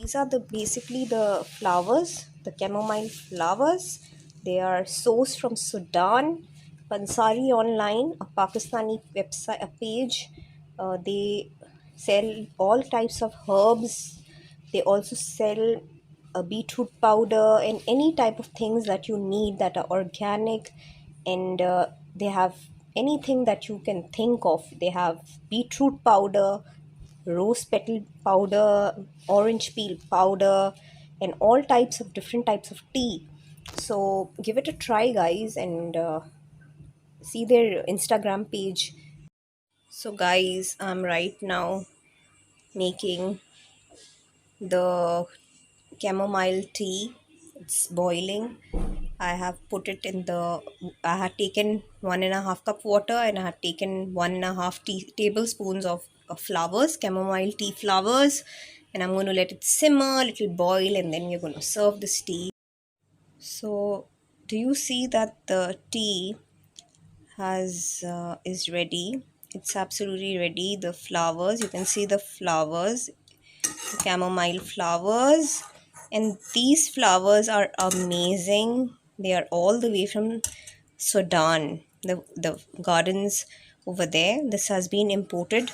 these are the basically the flowers, the chamomile flowers. They are sourced from Sudan. Pansari Online, a Pakistani website, a page. They sell all types of herbs. They also sell a beetroot powder and any type of things that you need that are organic, and they have anything that you can think of. They have beetroot powder, rose petal powder, orange peel powder, and all types of different types of tea. So give it a try, guys, and see their Instagram page. So, guys, I'm right now making the chamomile tea. It's boiling. I have put it in the. I had taken 1.5 cup water, and I had taken 1.5 tablespoons of flowers, chamomile tea flowers, and I'm going to let it simmer, little boil, and then we're going to serve this tea. So, do you see that the tea has is ready? It's absolutely ready. The flowers, you can see the flowers, the chamomile flowers, and these flowers are amazing. They are all the way from Sudan, the gardens over there. This has been imported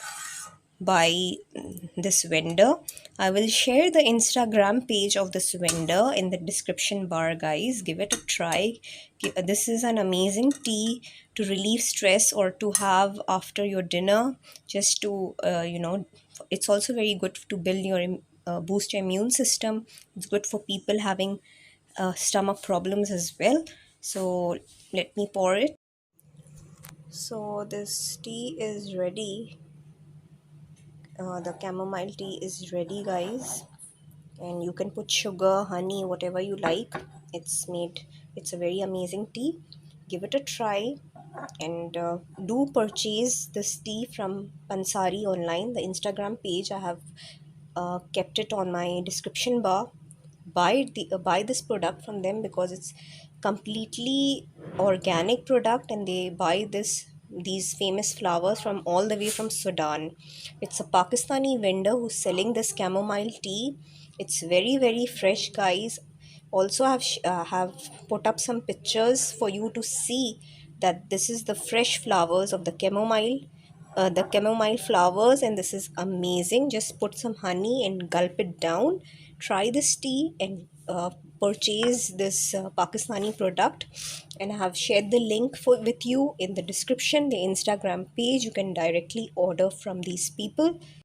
by this vendor. I will share the Instagram page of this vendor in the description bar, guys. Give it a try. This is an amazing tea to relieve stress or to have after your dinner, just to it's also very good to build your boost your immune system. It's good for people having stomach problems as well. So let me pour it. So this tea is ready. The chamomile tea is ready, guys, and you can put sugar, honey, whatever you like. It's a very amazing tea. Give it a try, and do purchase this tea from Pansari Online, the Instagram page. I have kept it on my description bar. Buy this product from them because it's completely organic product, and they buy these famous flowers from all the way from Sudan. It's a Pakistani vendor who's selling this chamomile tea. It's very fresh, guys. Also, have put up some pictures for you to see that this is the fresh flowers of the chamomile flowers, and this is amazing. Just put some honey and gulp it down. Try this tea and purchase this Pakistani product, and I have shared the link with you in the description, the Instagram page. You can directly order from these people.